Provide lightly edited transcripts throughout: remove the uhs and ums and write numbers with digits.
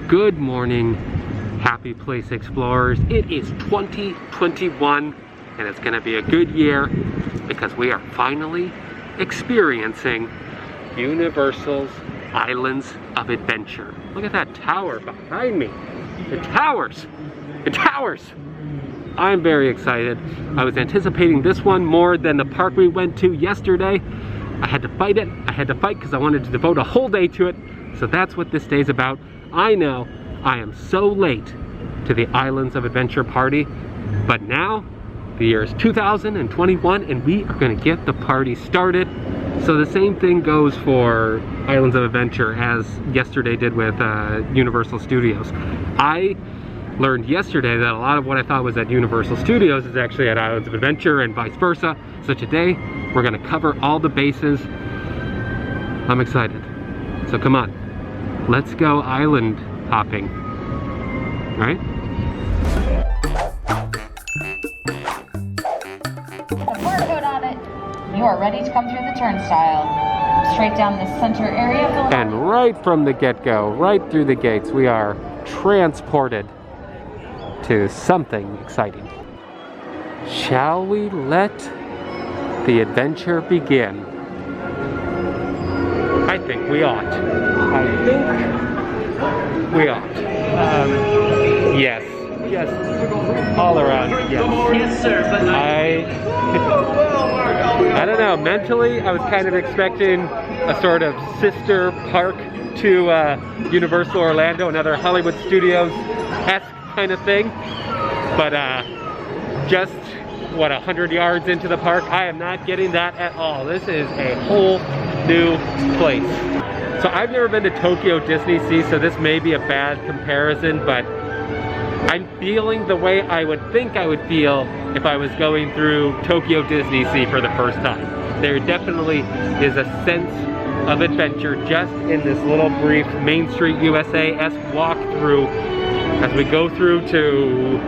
Good morning, Happy Place Explorers. It is 2021 and it's gonna be a good year because we are finally experiencing Universal's Islands of Adventure. Look at that tower behind me. It towers. It towers. I'm very excited. I was anticipating this one more than the park we went to yesterday. I had to fight it. I had to fight because I wanted to devote a whole day to it. So that's what this day's about. I know I am so late to the Islands of Adventure party, but now the year is 2021 and we are going to get the party started. So the same thing goes for Islands of Adventure as yesterday did with Universal Studios. I learned yesterday that a lot of what I thought was at Universal Studios is actually at Islands of Adventure and vice versa. So today we're going to cover all the bases. I'm excited. So come on, let's go island hopping, right? A barcode on it. You are ready to come through the turnstile. Straight down this center area. And right from the get-go, right through the gates, we are transported to something exciting. Shall we let the adventure begin? I think we ought. I think we ought. Yes. Yes. All around. Yes. Yes, sir. But I don't know. Mentally, I was kind of expecting a sort of sister park to Universal Orlando, another Hollywood Studios-esque kind of thing. But just, what, 100 yards into the park, I am not getting that at all. This is a whole new place. So I've never been to Tokyo Disney Sea, so this may be a bad comparison, but I'm feeling the way I would think I would feel if I was going through Tokyo Disney Sea for the first time. There definitely is a sense of adventure just in this little brief Main Street USA-esque walk through as we go through to,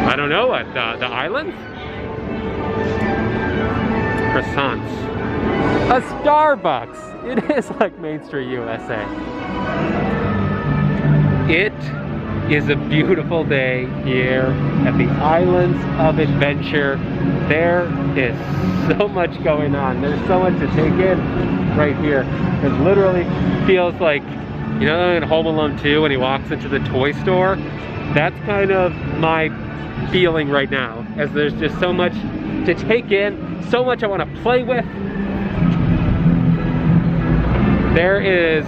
I don't know what, the islands? Croissants. A Starbucks! It is like Main Street USA. It is a beautiful day here at the Islands of Adventure. There is so much going on. There's so much to take in right here. It literally feels like, you know, in Home Alone 2 when he walks into the toy store? That's kind of my feeling right now, as there's just so much to take in, so much I want to play with. There is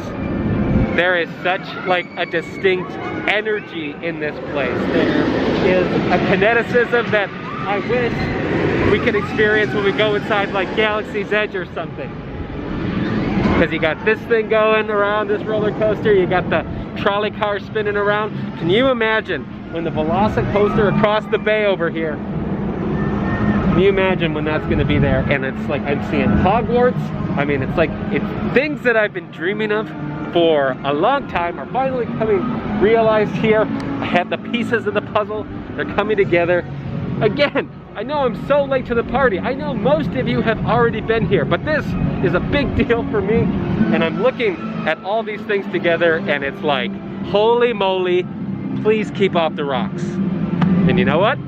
such like a distinct energy in this place. There is a kineticism that I wish we could experience when we go inside like Galaxy's Edge or something. Because you got this thing going around, this roller coaster, you got the trolley car spinning around. Can you imagine when the Velocicoaster across the bay over here, can you imagine when that's going to be there? And it's like I'm seeing Hogwarts. I mean, it's like things that I've been dreaming of for a long time are finally realized here. I have the pieces of the puzzle. They're coming together. Again, I know I'm so late to the party. I know most of you have already been here, but this is a big deal for me. And I'm looking at all these things together and it's like, holy moly, please keep off the rocks. And you know what?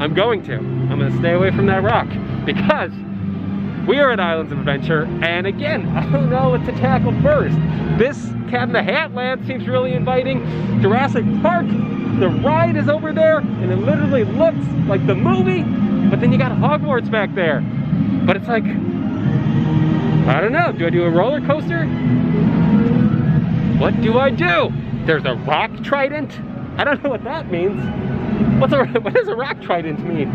I'm going to. I'm gonna stay away from that rock because we are at Islands of Adventure, and again, I don't know what to tackle first. This Cat in the Hat Land seems really inviting. Jurassic Park, the ride is over there, and it literally looks like the movie, but then you got Hogwarts back there. But it's like, I don't know, do I do a roller coaster? What do I do? There's a rock trident? I don't know what that means. What does a rock trident mean?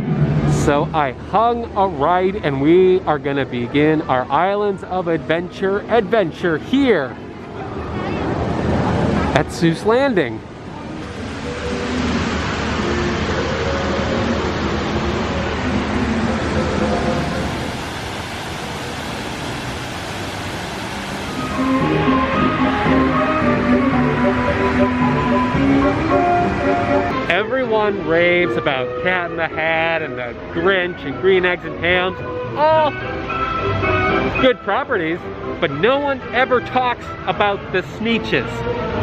So I hung a ride and we are gonna begin our Islands of Adventure here at Seuss Landing. Everyone rave raves about Cat in the Hat and the Grinch and Green Eggs and Hams. All good properties, but no one ever talks about the Sneetches.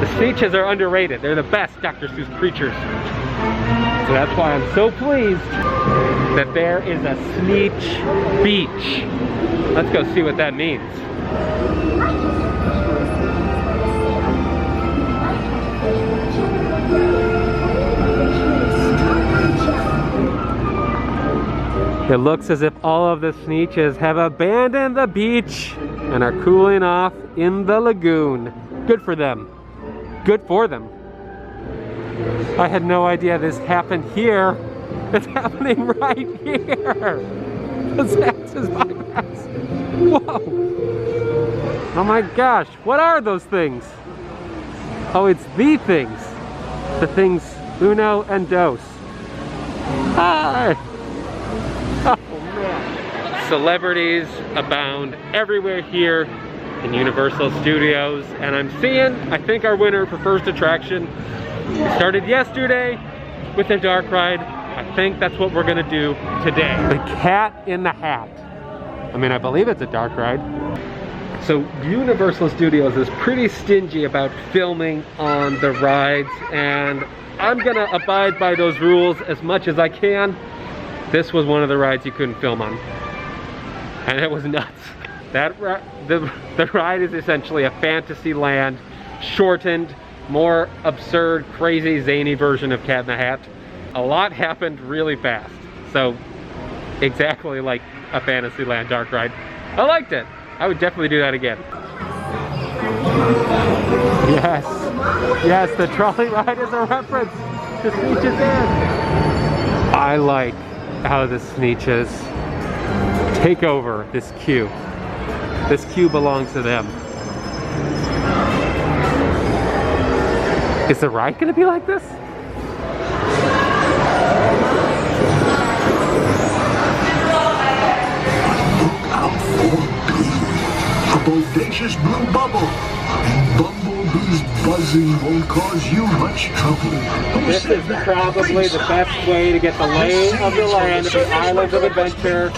The Sneetches are underrated. They're the best Dr. Seuss creatures. So that's why I'm so pleased that there is a Sneetch Beach. Let's go see what that means. It looks as if all of the Sneetches have abandoned the beach and are cooling off in the lagoon. Good for them. Good for them. I had no idea this happened here. It's happening right here. The Saks bypass. Whoa. Oh my gosh, what are those things? Oh, it's the things. The things uno and dos. Hi. Oh man. Celebrities abound everywhere here in Universal Studios, and I'm seeing, I think, our winner for first attraction. We started yesterday with the dark ride. I think that's what we're gonna do today. The Cat in the Hat. I mean, I believe it's a dark ride. So Universal Studios is pretty stingy about filming on the rides, and I'm gonna abide by those rules as much as I can. This was one of the rides you couldn't film on, and it was nuts. The ride is essentially a fantasy land, shortened, more absurd, crazy, zany version of Cat in the Hat. A lot happened really fast, so exactly like a Fantasyland dark ride. I liked it. I would definitely do that again. Yes, yes, the trolley ride is a reference to Sneetches End. I like how the Sneetches take over this queue. This queue belongs to them. Is the ride gonna be like this? Look out for B, a bodacious blue bubble. Bumblebee's buzzing won't cause you much trouble. This is probably the best way to get the lay of the land of the Island of Adventure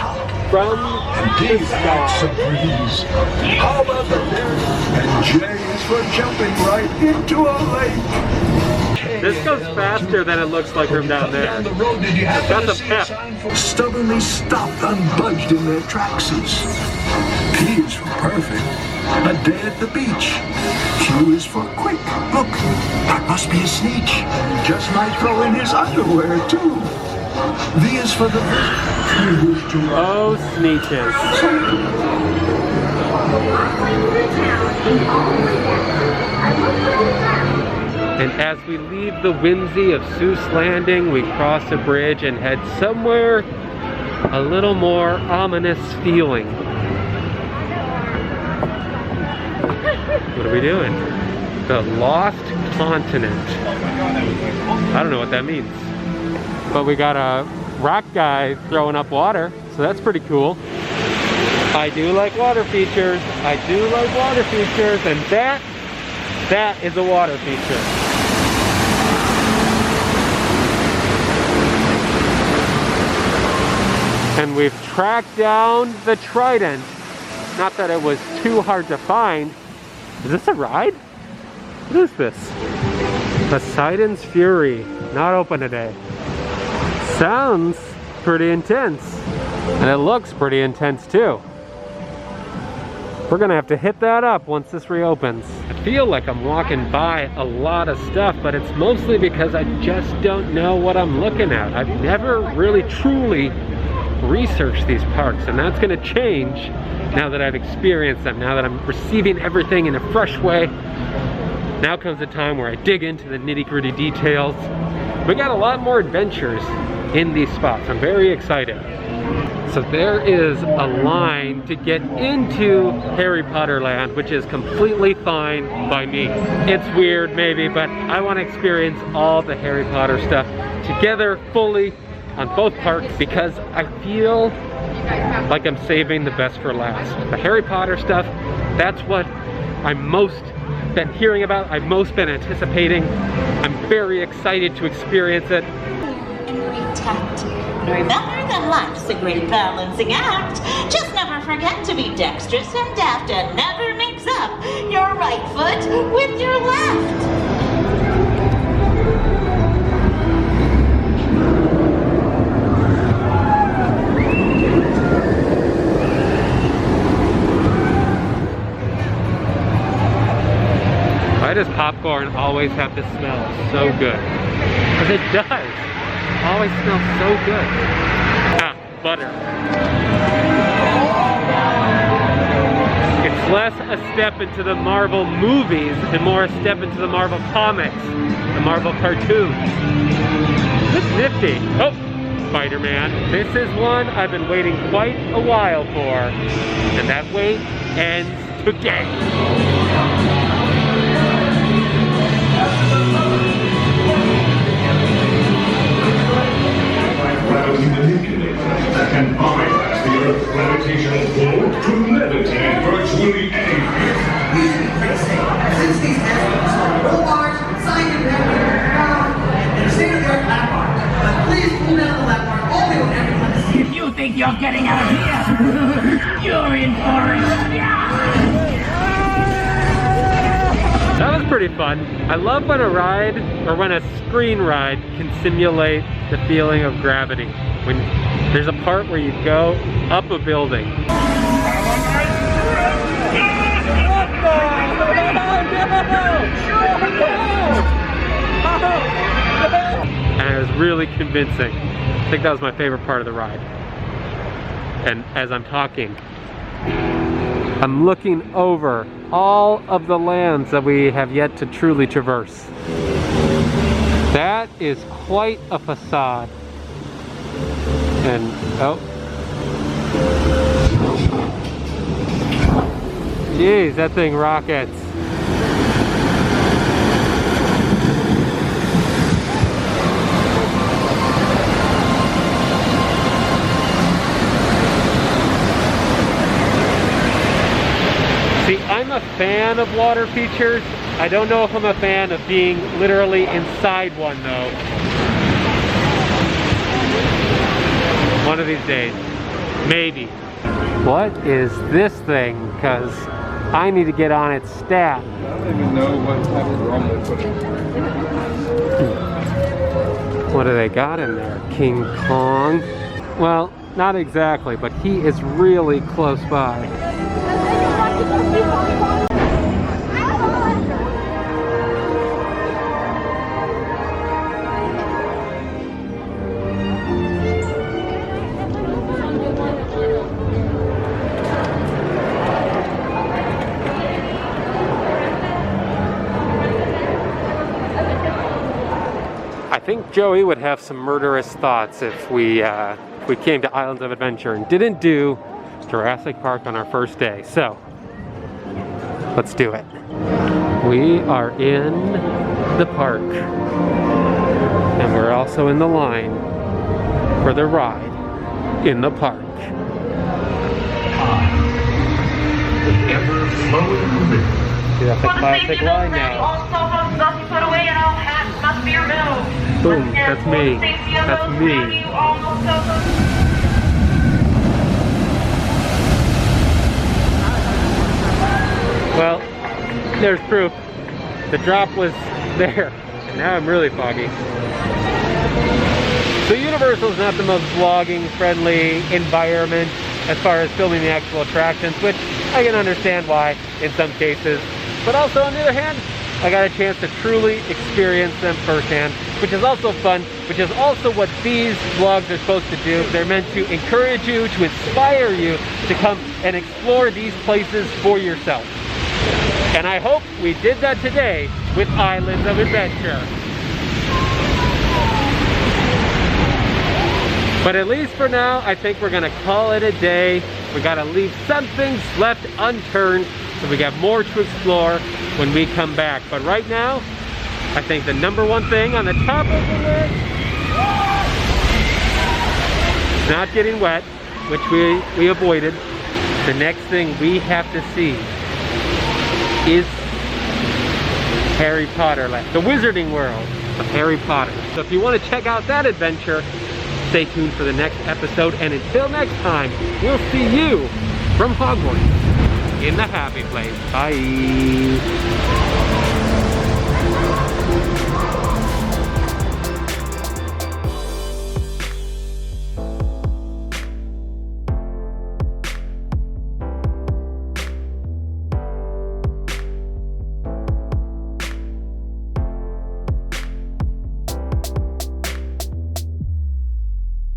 from the sky. How about the and J is for jumping right into a lake. This goes faster than it looks like from down there. That's a pep. Stubbornly stopped unbudged in their tracksuits. P is for perfect. A day at the beach. Q is for quick. Look, that must be a Sneetch. Just might throw in his underwear too. V is for the oh, Sneetches. And as we leave the whimsy of Seuss Landing, we cross a bridge and head somewhere a little more ominous feeling. What are we doing? The Lost Continent. I don't know what that means. But we got a rock guy throwing up water, so that's pretty cool. I do like water features. I do like water features, and that is a water feature. And we've tracked down the Trident. Not that it was too hard to find. Is this a ride? What is this? Poseidon's Fury. Not open today. Sounds pretty intense. And it looks pretty intense too. We're gonna have to hit that up once this reopens. I feel like I'm walking by a lot of stuff, but it's mostly because I just don't know what I'm looking at. I've never really truly researched these parks, and that's gonna change now that I've experienced them, now that I'm receiving everything in a fresh way. Now comes the time where I dig into the nitty-gritty details. We got a lot more adventures in these spots. I'm very excited. So there is a line to get into Harry Potter Land, which is completely fine by me. It's weird maybe, but I want to experience all the Harry Potter stuff together fully on both parks because I feel like I'm saving the best for last. The Harry Potter stuff, that's what I'm most been hearing about, I've most been anticipating. I'm very excited to experience it. tight. And remember that life's a great balancing act. Just never forget to be dexterous and deft and never mix up your right foot with your left. Why does popcorn always have to smell so good? Because it does. It always smells so good. Ah, butter. It's less a step into the Marvel movies and more a step into the Marvel comics, the Marvel cartoons. It's nifty. Oh, Spider-Man. This is one I've been waiting quite a while for. And that wait ends today. Gravity manipulator that can bypass the Earth's gravitational pull to levitate virtually anything. Since these asteroids are real large, scientific, and state-of-the-art lab art, but please pull down the lab art only when everyone is here. If you think you're getting out of here, you're in for it. That was pretty fun. I love when a ride, or when a screen ride, can simulate the feeling of gravity. When there's a part where you go up a building. And it was really convincing. I think that was my favorite part of the ride. And as I'm talking, I'm looking over all of the lands that we have yet to truly traverse. That is quite a facade. And, oh. Jeez, that thing rockets. See, I'm a fan of water features. I don't know if I'm a fan of being literally inside one though. One of these days. Maybe. What is this thing? Because I need to get on its stat. I don't even know what type of rum they put in. What do they got in there? King Kong? Well, not exactly, but he is really close by. I think Joey would have some murderous thoughts if we came to Islands of Adventure and didn't do Jurassic Park on our first day. So, let's do it. We are in the park. And we're also in the line for the ride in the park. Ever-flowing river. See, that's a classic line now. All cell phones must be put away and all hats must be removed. Boom, that's me. That's me. Well, there's proof. The drop was there. And now I'm really foggy. So Universal is not the most vlogging friendly environment as far as filming the actual attractions, which I can understand why in some cases. But also on the other hand, I got a chance to truly experience them firsthand, which is also fun, which is also what these vlogs are supposed to do. They're meant to encourage you, to inspire you to come and explore these places for yourself. And I hope we did that today with Islands of Adventure. But at least for now, I think we're gonna call it a day. We gotta leave some things left unturned so we got more to explore when we come back. But right now, I think the number one thing on the top of the list is not getting wet, which we avoided. The next thing we have to see is Harry Potter Land, the Wizarding World of Harry Potter. So if you want to check out that adventure, Stay tuned for the next episode, and until next time, we'll see you from Hogwarts in the happy place. Bye.